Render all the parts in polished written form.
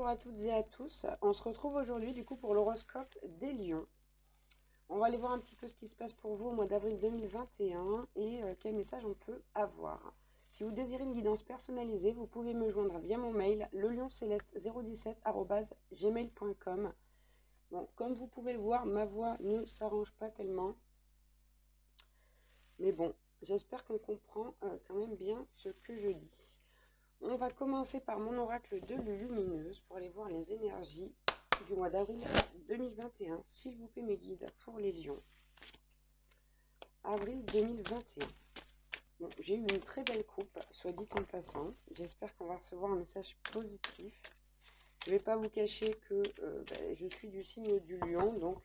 Bonjour à toutes et à tous. On se retrouve aujourd'hui du coup pour l'horoscope des lions. On va aller voir un petit peu ce qui se passe pour vous au mois d'avril 2021 et quel message on peut avoir. Si vous désirez une guidance personnalisée, vous pouvez me joindre via mon mail lelionceleste017@gmail.com. Bon, comme vous pouvez le voir, ma voix ne s'arrange pas tellement. Mais bon, j'espère qu'on comprend quand même bien ce que je dis. On va commencer par mon oracle de lumineuse pour aller voir les énergies du mois d'avril 2021. S'il vous plaît mes guides pour les lions. Avril 2021. Bon, j'ai eu une très belle coupe, soit dit en passant. J'espère qu'on va recevoir un message positif. Je ne vais pas vous cacher que je suis du signe du lion, donc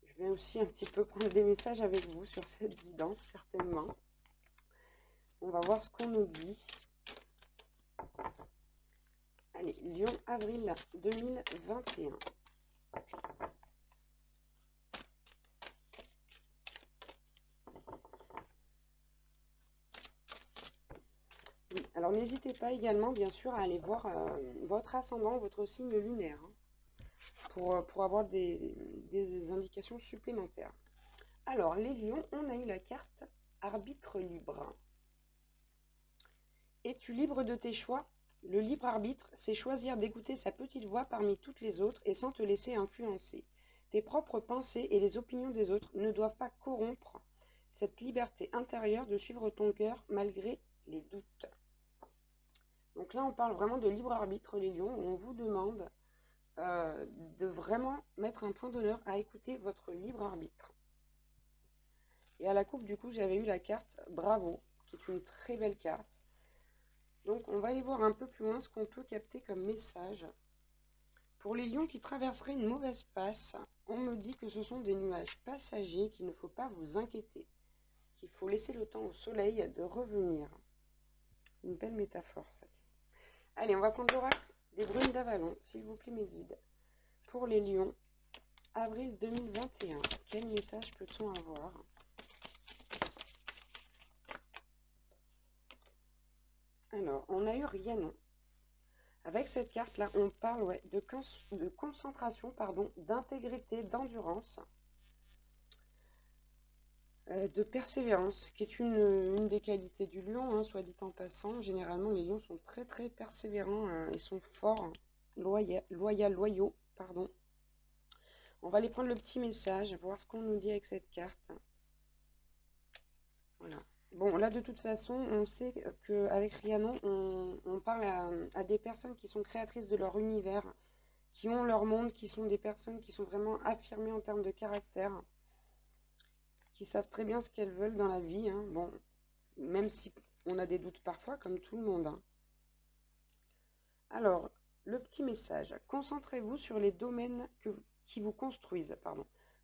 je vais aussi un petit peu prendre des messages avec vous sur cette guidance, certainement. On va voir ce qu'on nous dit. Allez, Lion, avril 2021. Oui, alors n'hésitez pas également, bien sûr, à aller voir votre ascendant, votre signe lunaire, hein, pour avoir des indications supplémentaires. Alors, les lions, on a eu la carte arbitre libre. Es-tu libre de tes choix? Le libre arbitre, c'est choisir d'écouter sa petite voix parmi toutes les autres et sans te laisser influencer. Tes propres pensées et les opinions des autres ne doivent pas corrompre cette liberté intérieure de suivre ton cœur malgré les doutes. Donc là, on parle vraiment de libre arbitre, les lions, où on vous demande de vraiment mettre un point d'honneur à écouter votre libre arbitre. Et à la coupe, du coup, j'avais eu la carte Bravo, qui est une très belle carte. Donc, on va aller voir un peu plus loin ce qu'on peut capter comme message. Pour les lions qui traverseraient une mauvaise passe, on me dit que ce sont des nuages passagers, qu'il ne faut pas vous inquiéter, qu'il faut laisser le temps au soleil de revenir. Une belle métaphore, ça. Allez, on va prendre l'oracle des brumes d'Avalon, s'il vous plaît, mes guides. Pour les lions, avril 2021, quel message peut-on avoir? Alors, on a eu Rhiannon. Avec cette carte-là, on parle de concentration, d'intégrité, d'endurance, de persévérance, qui est une des qualités du lion, hein, soit dit en passant. Généralement, les lions sont très très persévérants et sont forts, loyaux. On va aller prendre le petit message, voir ce qu'on nous dit avec cette carte. Voilà. Bon, là, de toute façon, on sait qu'avec Rhiannon, on parle à des personnes qui sont créatrices de leur univers, qui ont leur monde, qui sont des personnes qui sont vraiment affirmées en termes de caractère, qui savent très bien ce qu'elles veulent dans la vie, hein. Bon, même si on a des doutes parfois, comme tout le monde, hein. Alors, le petit message. Concentrez-vous sur les domaines qui vous construisent,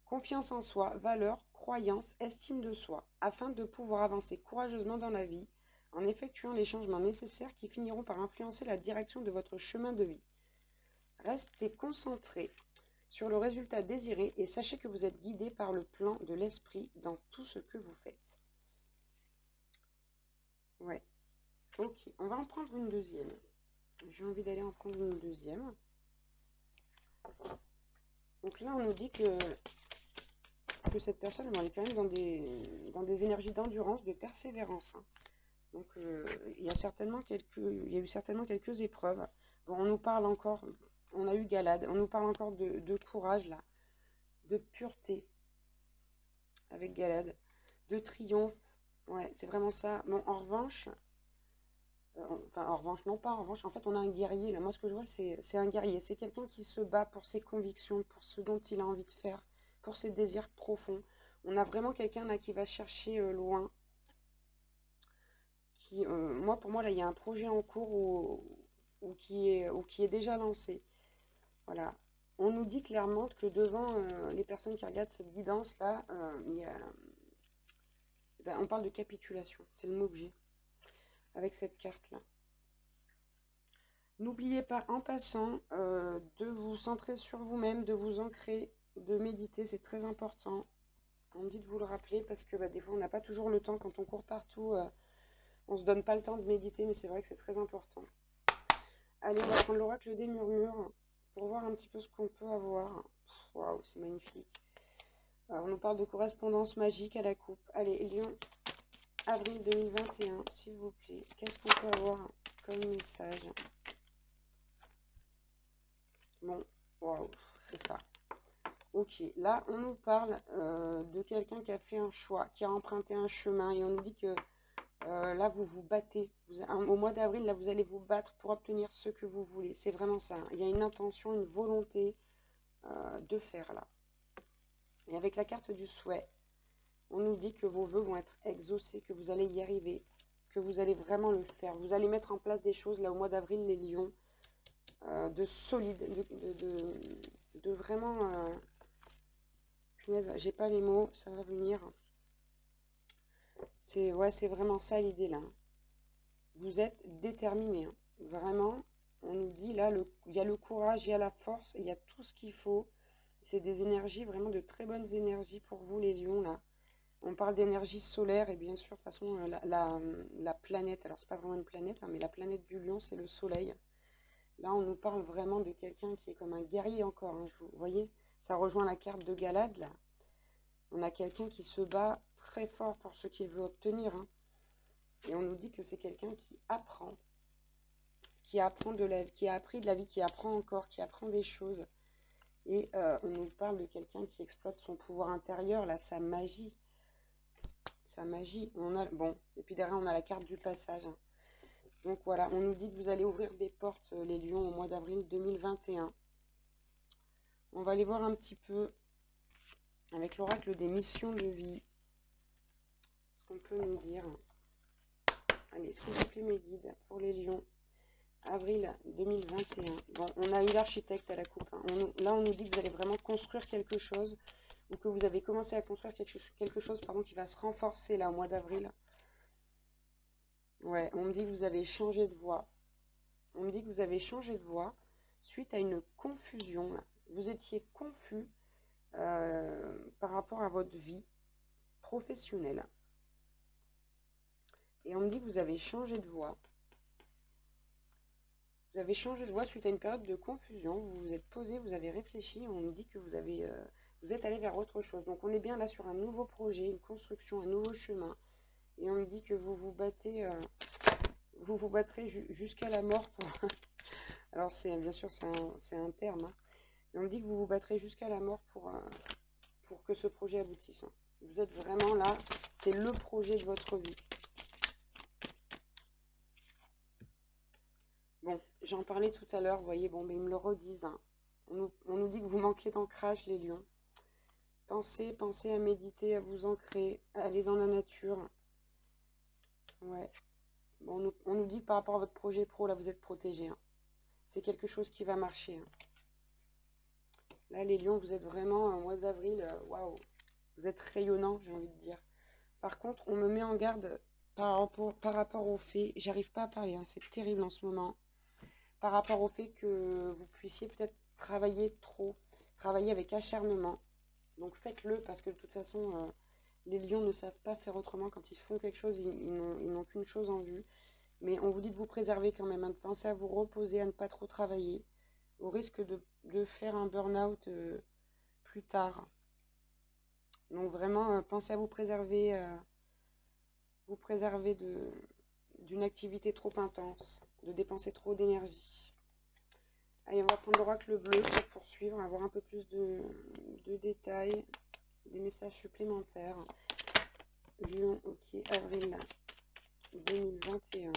Confiance en soi, valeurs, croyances, estime de soi, afin de pouvoir avancer courageusement dans la vie en effectuant les changements nécessaires qui finiront par influencer la direction de votre chemin de vie. Restez concentré sur le résultat désiré et sachez que vous êtes guidé par le plan de l'esprit dans tout ce que vous faites. Ouais, ok, on va en prendre une deuxième. J'ai envie d'aller en prendre une deuxième. Donc là, on nous dit que cette personne, elle est quand même dans des énergies d'endurance, de persévérance, hein. Donc, il y a eu certainement quelques épreuves. Bon, on nous parle encore, on a eu Galade, on nous parle encore de courage, là, de pureté, avec Galade, de triomphe. Ouais, c'est vraiment ça. Bon, en revanche, en fait, on a un guerrier, là. Moi, ce que je vois, c'est un guerrier. C'est quelqu'un qui se bat pour ses convictions, pour ce dont il a envie de faire, pour ses désirs profonds. On a vraiment quelqu'un là qui va chercher loin. Pour moi, là, il y a un projet en cours ou qui est déjà lancé. Voilà. On nous dit clairement que devant les personnes qui regardent cette guidance-là, on parle de capitulation. C'est le mot que j'ai avec cette carte-là. N'oubliez pas en passant de vous centrer sur vous-même, de vous ancrer, de méditer, c'est très important. On me dit de vous le rappeler parce que des fois on n'a pas toujours le temps quand on court partout, on se donne pas le temps de méditer, mais c'est vrai que c'est très important. Allez, on va prendre l'oracle des murmures pour voir un petit peu ce qu'on peut avoir. Waouh, c'est magnifique. Alors, on nous parle de correspondance magique à la coupe. Allez, Lion, avril 2021, s'il vous plaît. Qu'est-ce qu'on peut avoir comme message? Bon, waouh, c'est ça. Ok, là, on nous parle de quelqu'un qui a fait un choix, qui a emprunté un chemin, et on nous dit que là, vous vous battez. Au mois d'avril, là, vous allez vous battre pour obtenir ce que vous voulez. C'est vraiment ça, hein. Il y a une intention, une volonté de faire là. Et avec la carte du souhait, on nous dit que vos vœux vont être exaucés, que vous allez y arriver, que vous allez vraiment le faire. Vous allez mettre en place des choses là au mois d'avril, les lions, de solide, de vraiment... punaise, j'ai pas les mots, ça va venir. C'est vraiment ça l'idée là. Vous êtes déterminé, hein. Vraiment, on nous dit là, il y a le courage, il y a la force, il y a tout ce qu'il faut. C'est des énergies, vraiment de très bonnes énergies pour vous les lions là. On parle d'énergie solaire et bien sûr, de toute façon, la planète, alors c'est pas vraiment une planète, hein, mais la planète du lion, c'est le soleil. Là, on nous parle vraiment de quelqu'un qui est comme un guerrier encore, hein. Vous voyez, ça rejoint la carte de Galad là. On a quelqu'un qui se bat très fort pour ce qu'il veut obtenir, hein. Et on nous dit que c'est quelqu'un qui apprend qui a appris de la vie, qui apprend encore, qui apprend des choses. Et on nous parle de quelqu'un qui exploite son pouvoir intérieur, là, sa magie. Sa magie. Bon, et puis derrière, on a la carte du passage, hein. Donc voilà, on nous dit que vous allez ouvrir des portes, les lions, au mois d'avril 2021. On va aller voir un petit peu avec l'oracle des missions de vie. Ce qu'on peut nous dire. Allez, s'il vous plaît, mes guides, pour les lions. Avril 2021. Bon, on a eu l'architecte à la coupe, hein. Là, on nous dit que vous allez vraiment construire quelque chose, ou que vous avez commencé à construire quelque chose pardon, qui va se renforcer là au mois d'avril. Ouais, on me dit que vous avez changé de voie. On me dit que vous avez changé de voie suite à une confusion, là. Vous étiez confus par rapport à votre vie professionnelle. Et on me dit que vous avez changé de voie. Vous avez changé de voie suite à une période de confusion. Vous vous êtes posé, vous avez réfléchi. On nous dit que vous êtes allé vers autre chose. Donc on est bien là sur un nouveau projet, une construction, un nouveau chemin. Et on me dit que vous vous battez, vous vous battrez jusqu'à la mort pour... Alors bien sûr c'est un terme, hein. Et on me dit que vous vous battrez jusqu'à la mort pour que ce projet aboutisse, hein. Vous êtes vraiment là, c'est le projet de votre vie. Bon, j'en parlais tout à l'heure, vous voyez, bon, mais ils me le redisent, hein. On nous dit que vous manquez d'ancrage, les lions. Pensez à méditer, à vous ancrer, à aller dans la nature. Ouais. Bon, on nous dit que par rapport à votre projet pro, là, vous êtes protégé, hein. C'est quelque chose qui va marcher, hein. Là, les lions, vous êtes vraiment, au mois d'avril, waouh. Vous êtes rayonnant, j'ai envie de dire. Par contre, on me met en garde par rapport au fait, j'arrive pas à parler, hein, c'est terrible en ce moment, par rapport au fait que vous puissiez peut-être travailler trop, travailler avec acharnement. Donc faites-le parce que de toute façon, les lions ne savent pas faire autrement. Quand ils font quelque chose, ils n'ont qu'une chose en vue. Mais on vous dit de vous préserver quand même, hein, de penser à vous reposer, à ne pas trop travailler, au risque de faire un burn-out plus tard. Donc vraiment, pensez à vous préserver d'une activité trop intense, de dépenser trop d'énergie. Allez, on va prendre l'oracle bleu pour poursuivre, avoir un peu plus de détails, des messages supplémentaires. Lion, ok, avril 2021.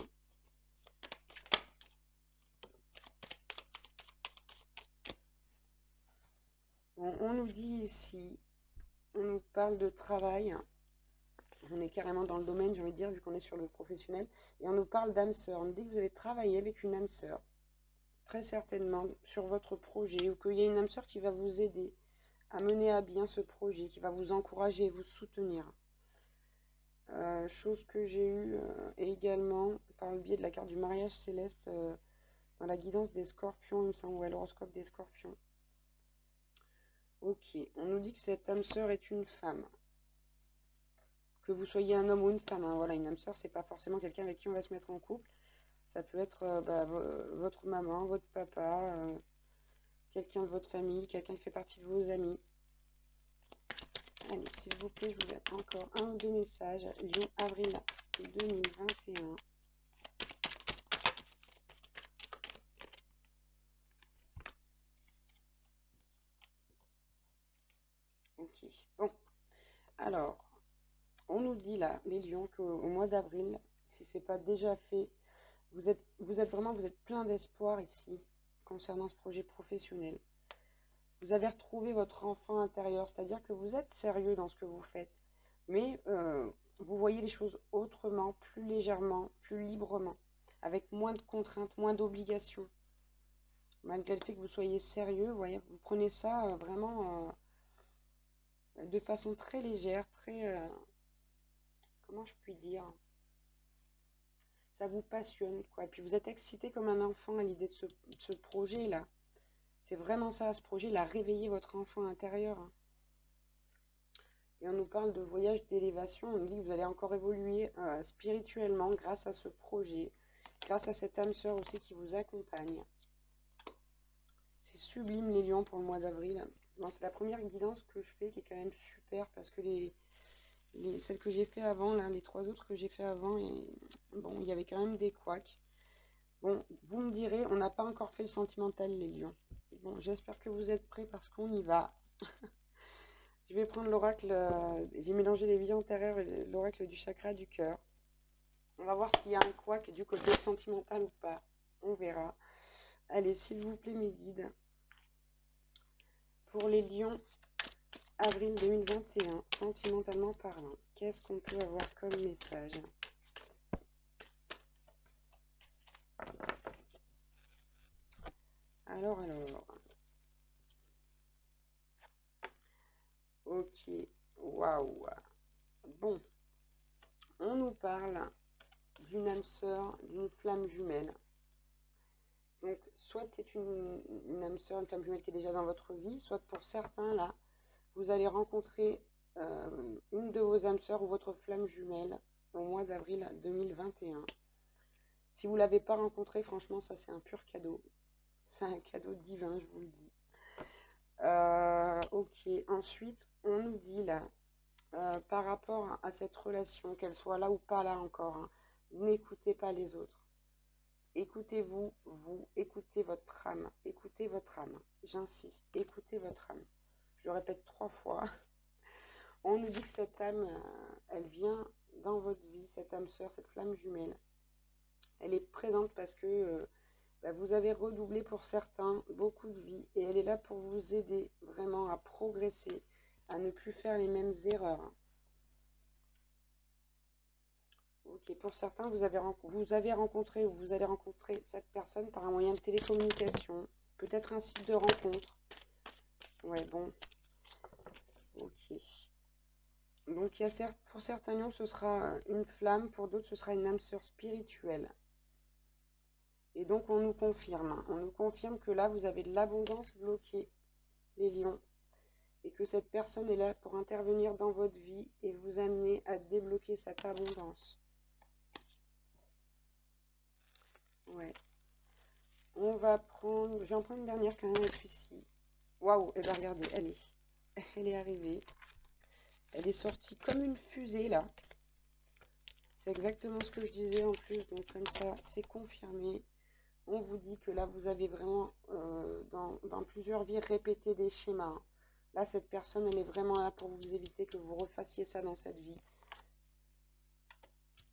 Bon, on nous dit ici, on nous parle de travail. On est carrément dans le domaine, j'ai envie de dire, vu qu'on est sur le professionnel. Et on nous parle d'âme sœur. On nous dit que vous allez travailler avec une âme sœur, très certainement, sur votre projet, ou qu'il y a une âme sœur qui va vous aider à mener à bien ce projet, qui va vous encourager et vous soutenir. Chose que j'ai eue également par le biais de la carte du mariage céleste dans la guidance des scorpions, il me semble, ouais, l'horoscope des scorpions. Ok, on nous dit que cette âme sœur est une femme. Que vous soyez un homme ou une femme, hein, voilà, une âme sœur, c'est pas forcément quelqu'un avec qui on va se mettre en couple. Ça peut être votre maman, votre papa, quelqu'un de votre famille, quelqu'un qui fait partie de vos amis. Allez, s'il vous plaît, je vous laisse encore un ou deux messages. Lion, avril 2021. Ok, bon. Alors, on nous dit là, les lions, qu'au mois d'avril, si c'est pas déjà fait, vous êtes plein d'espoir ici, concernant ce projet professionnel. Vous avez retrouvé votre enfant intérieur, c'est-à-dire que vous êtes sérieux dans ce que vous faites, mais vous voyez les choses autrement, plus légèrement, plus librement, avec moins de contraintes, moins d'obligations. Malgré le fait que vous soyez sérieux, vous voyez, vous prenez ça vraiment de façon très légère, très, comment je puis dire, ça vous passionne, quoi. Et puis vous êtes excité comme un enfant à l'idée de ce projet-là. C'est vraiment ça, ce projet, il a réveillé votre enfant intérieur. Et on nous parle de voyage d'élévation, on nous dit que vous allez encore évoluer spirituellement grâce à ce projet, grâce à cette âme sœur aussi qui vous accompagne. C'est sublime les lions pour le mois d'avril. Bon, c'est la première guidance que je fais qui est quand même super parce que celles que j'ai fait avant, là, les trois autres que j'ai fait avant, bon, il y avait quand même des couacs. Bon, vous me direz, on n'a pas encore fait le sentimental les lions. Bon, j'espère que vous êtes prêts parce qu'on y va. Je vais prendre l'oracle, j'ai mélangé les vies antérieures et l'oracle du chakra du cœur. On va voir s'il y a un couac du côté sentimental ou pas. On verra. Allez, s'il vous plaît, mes guides. Pour les lions, avril 2021, sentimentalement parlant, qu'est-ce qu'on peut avoir comme message? Alors. Ok, waouh. Bon, on nous parle d'une âme sœur, d'une flamme jumelle. Donc, soit c'est une âme sœur, une flamme jumelle qui est déjà dans votre vie, soit pour certains, là, vous allez rencontrer une de vos âmes sœurs ou votre flamme jumelle au mois d'avril 2021. Si vous ne l'avez pas rencontré, franchement, ça c'est un pur cadeau. C'est un cadeau divin, je vous le dis. Ok, ensuite, on nous dit là, par rapport à cette relation, qu'elle soit là ou pas là encore, hein, n'écoutez pas les autres. Écoutez-vous, écoutez votre âme, écoutez votre âme. J'insiste, écoutez votre âme. Je le répète 3 fois. On nous dit que cette âme, elle vient dans votre vie, cette âme sœur, cette flamme jumelle. Elle est présente parce que vous avez redoublé pour certains beaucoup de vie et elle est là pour vous aider vraiment à progresser, à ne plus faire les mêmes erreurs. Ok, pour certains, vous avez rencontré ou vous allez rencontrer cette personne par un moyen de télécommunication, peut-être un site de rencontre. Ouais, bon. Ok. Donc, pour certains lions, ce sera une flamme, pour d'autres, ce sera une âme sœur spirituelle. Et donc, on nous confirme que là, vous avez de l'abondance bloquée, les lions, et que cette personne est là pour intervenir dans votre vie et vous amener à débloquer cette abondance. Ouais. On va prendre... Je vais en prendre une dernière quand même avec celui-ci. Waouh, et bien regardez, elle est arrivée. Elle est sortie comme une fusée là. C'est exactement ce que je disais en plus, donc comme ça, c'est confirmé. On vous dit que là, vous avez vraiment, dans plusieurs vies, répété des schémas. Là, cette personne, elle est vraiment là pour vous éviter que vous refassiez ça dans cette vie.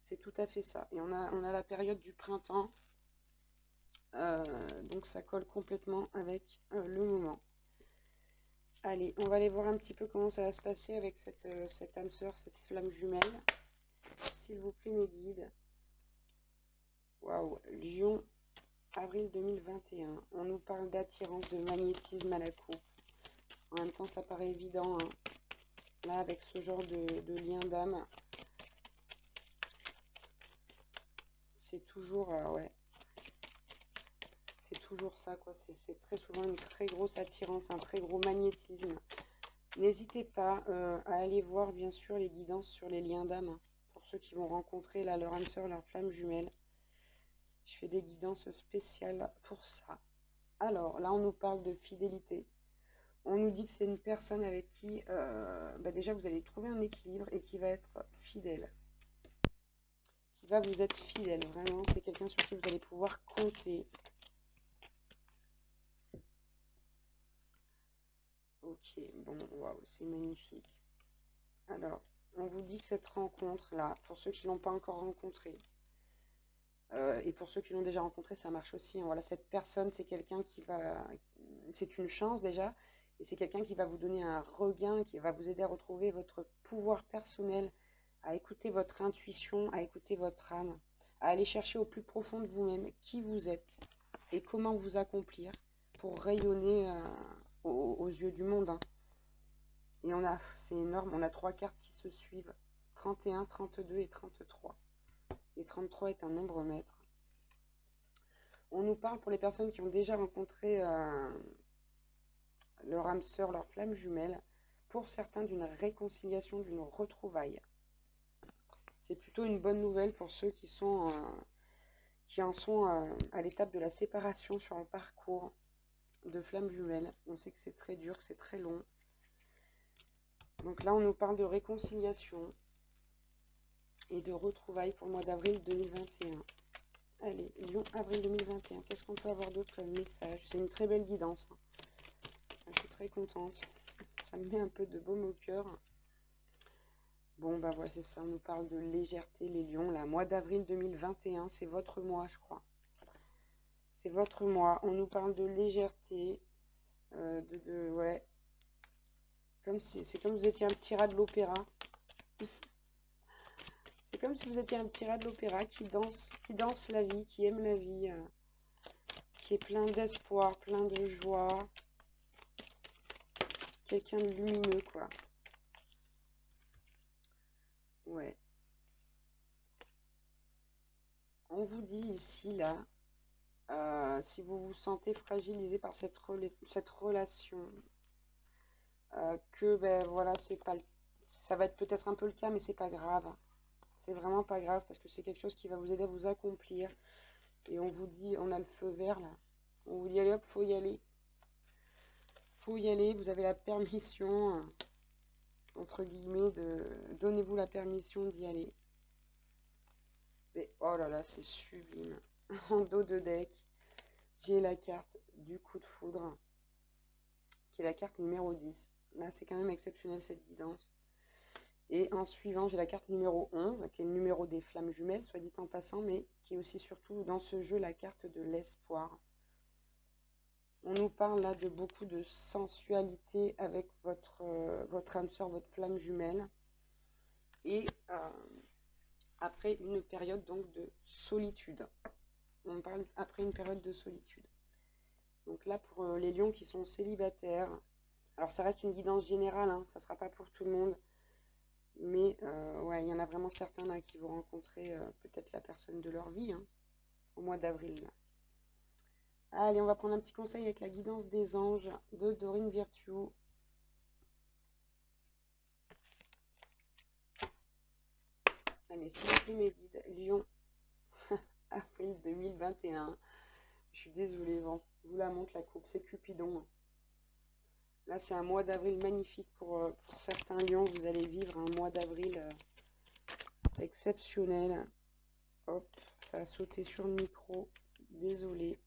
C'est tout à fait ça. Et on a la période du printemps. Donc ça colle complètement avec le moment. Allez, on va aller voir un petit peu comment ça va se passer avec cette âme sœur, cette flamme jumelle. S'il vous plaît, mes guides. Waouh, Lion, avril 2021. On nous parle d'attirance, de magnétisme à la coupe. En même temps, ça paraît évident, hein. Là, avec ce genre de lien d'âme, c'est toujours, ouais. C'est toujours ça, quoi. C'est très souvent une très grosse attirance, un très gros magnétisme. N'hésitez pas à aller voir, bien sûr, les guidances sur les liens d'âme. Pour ceux qui vont rencontrer là, leur âme sœur, leur flamme jumelle. Je fais des guidances spéciales pour ça. Alors, là, on nous parle de fidélité. On nous dit que c'est une personne avec qui, déjà, vous allez trouver un équilibre et qui va être fidèle. Qui va vous être fidèle, vraiment. C'est quelqu'un sur qui vous allez pouvoir compter. Ok, bon, waouh, c'est magnifique. Alors, on vous dit que cette rencontre-là, pour ceux qui ne l'ont pas encore rencontrée, et pour ceux qui l'ont déjà rencontré, ça marche aussi, hein. Voilà, cette personne, c'est quelqu'un qui va... C'est une chance déjà, et c'est quelqu'un qui va vous donner un regain, qui va vous aider à retrouver votre pouvoir personnel, à écouter votre intuition, à écouter votre âme, à aller chercher au plus profond de vous-même qui vous êtes et comment vous accomplir pour rayonner aux yeux du monde, hein. Et c'est énorme, on a 3 cartes qui se suivent, 31, 32 et 33. Et 33 est un nombre maître. On nous parle pour les personnes qui ont déjà rencontré leur âme sœur, leur flamme jumelle, pour certains d'une réconciliation, d'une retrouvaille. C'est plutôt une bonne nouvelle pour ceux qui en sont à l'étape de la séparation sur un parcours de flamme jumelle. On sait que c'est très dur, que c'est très long. Donc là, on nous parle de réconciliation et de retrouvailles pour le mois d'avril 2021. Allez, Lion, avril 2021. Qu'est-ce qu'on peut avoir d'autre comme message? C'est une très belle guidance, hein. Je suis très contente. Ça me met un peu de baume au cœur. Bon, bah voilà, c'est ça. On nous parle de légèreté, les lions. Là, mois d'avril 2021, c'est votre mois, je crois. C'est votre mois. On nous parle de légèreté. Ouais. C'est comme vous étiez un petit rat de l'opéra. C'est comme si vous étiez un petit rat de l'opéra qui danse la vie, qui aime la vie, qui est plein d'espoir, plein de joie. Quelqu'un de lumineux, quoi. Ouais. On vous dit ici, là, si vous vous sentez fragilisé par cette relation, que, ben voilà, ça va être peut-être un peu le cas, mais c'est pas grave. C'est vraiment pas grave parce que c'est quelque chose qui va vous aider à vous accomplir. Et on vous dit, on a le feu vert, là. On vous dit, allez hop, faut y aller. Faut y aller, vous avez la permission, entre guillemets, donnez-vous la permission d'y aller. Mais oh là là, c'est sublime. En dos de deck, j'ai la carte du coup de foudre, qui est la carte numéro 10. Là, c'est quand même exceptionnel cette guidance. Et en suivant, j'ai la carte numéro 11, qui est le numéro des flammes jumelles, soit dit en passant, mais qui est aussi surtout dans ce jeu la carte de l'espoir. On nous parle là de beaucoup de sensualité avec votre âme sœur, votre flamme jumelle. Et après une période donc de solitude. On parle après une période de solitude. Donc là, pour les lions qui sont célibataires, alors ça reste une guidance générale, hein, ça ne sera pas pour tout le monde. Mais ouais, il y en a vraiment certains là qui vont rencontrer peut-être la personne de leur vie, hein, au mois d'avril. Allez, on va prendre un petit conseil avec la guidance des anges de Dorine Virtue. Allez, s'il vous plaît, mes guides, Lion, avril 2021. Je suis désolée, bon, je vous la montre la coupe, c'est Cupidon. Là, c'est un mois d'avril magnifique pour certains lions. Vous allez vivre un mois d'avril exceptionnel. Hop, ça a sauté sur le micro. Désolée.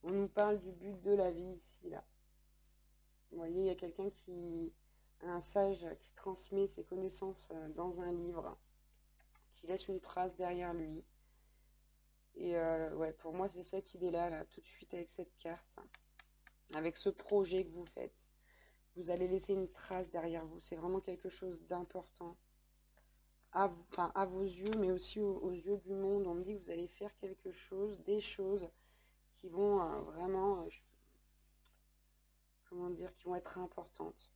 On nous parle du but de la vie ici, là. Vous voyez, il y a quelqu'un un sage qui transmet ses connaissances dans un livre, qui laisse une trace derrière lui. Et ouais, pour moi, c'est cette idée-là, là, tout de suite avec cette carte, avec ce projet que vous faites. Vous allez laisser une trace derrière vous. C'est vraiment quelque chose d'important. À vos yeux, mais aussi aux yeux du monde. On me dit que vous allez faire quelque chose, des choses qui vont vraiment, comment dire, qui vont être importantes.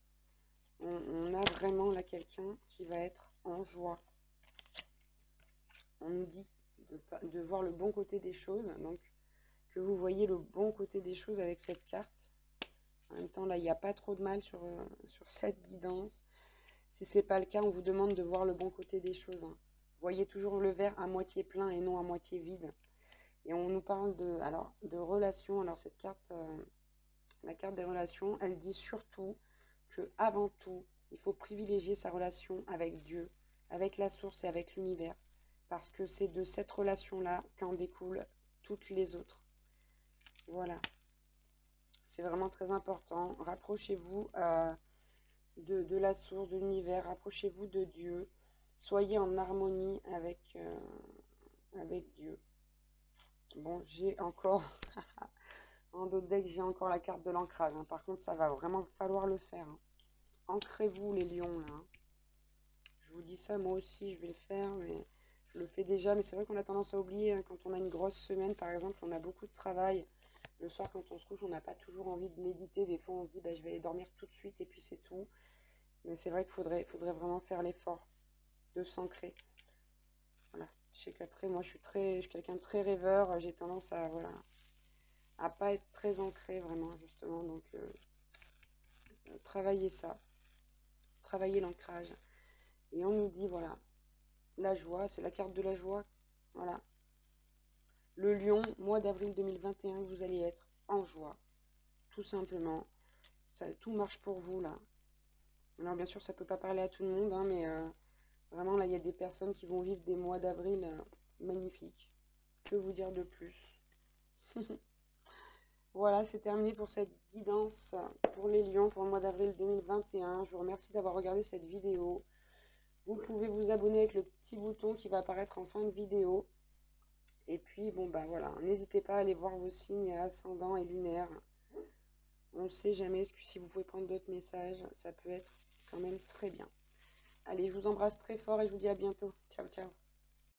On a vraiment là quelqu'un qui va être en joie. On nous dit de voir le bon côté des choses, donc que vous voyez le bon côté des choses avec cette carte. En même temps, là, il n'y a pas trop de mal sur cette guidance. Si ce n'est pas le cas, on vous demande de voir le bon côté des choses, hein. Voyez toujours le verre à moitié plein et non à moitié vide. Et on nous parle de relations. Alors cette carte, la carte des relations, elle dit surtout que avant tout, il faut privilégier sa relation avec Dieu, avec la source et avec l'univers, parce que c'est de cette relation-là qu'en découlent toutes les autres. Voilà, c'est vraiment très important. Rapprochez-vous de la source, de l'univers, rapprochez-vous de Dieu, soyez en harmonie avec Dieu. Bon, j'ai encore, en d'autres decks, j'ai encore la carte de l'ancrage, hein. Par contre, ça va vraiment falloir le faire, hein. Ancrez-vous les lions, là, hein. Je vous dis ça, moi aussi, je vais le faire, mais je le fais déjà. Mais c'est vrai qu'on a tendance à oublier, hein, quand on a une grosse semaine, par exemple, on a beaucoup de travail. Le soir, quand on se couche, on n'a pas toujours envie de méditer. Des fois, on se dit, bah, je vais aller dormir tout de suite et puis c'est tout. Mais c'est vrai qu'il faudrait vraiment faire l'effort de s'ancrer. Voilà. Je sais qu'après, moi, je suis quelqu'un de très rêveur. J'ai tendance à, voilà, à pas être très ancré, vraiment, justement. Donc, travaillez ça. Travaillez l'ancrage. Et on nous dit, voilà, la joie, c'est la carte de la joie. Voilà. Le lion, mois d'avril 2021, vous allez être en joie. Tout simplement. Ça, tout marche pour vous, là. Alors, bien sûr, ça peut pas parler à tout le monde, hein, mais vraiment, là, il y a des personnes qui vont vivre des mois d'avril magnifiques. Que vous dire de plus? Voilà, c'est terminé pour cette guidance pour les lions pour le mois d'avril 2021. Je vous remercie d'avoir regardé cette vidéo. Vous pouvez vous abonner avec le petit bouton qui va apparaître en fin de vidéo. Et puis, bon, bah voilà, n'hésitez pas à aller voir vos signes ascendants et lunaires. On ne sait jamais, si vous pouvez prendre d'autres messages, ça peut être quand même très bien. Allez, je vous embrasse très fort et je vous dis à bientôt. Ciao, ciao.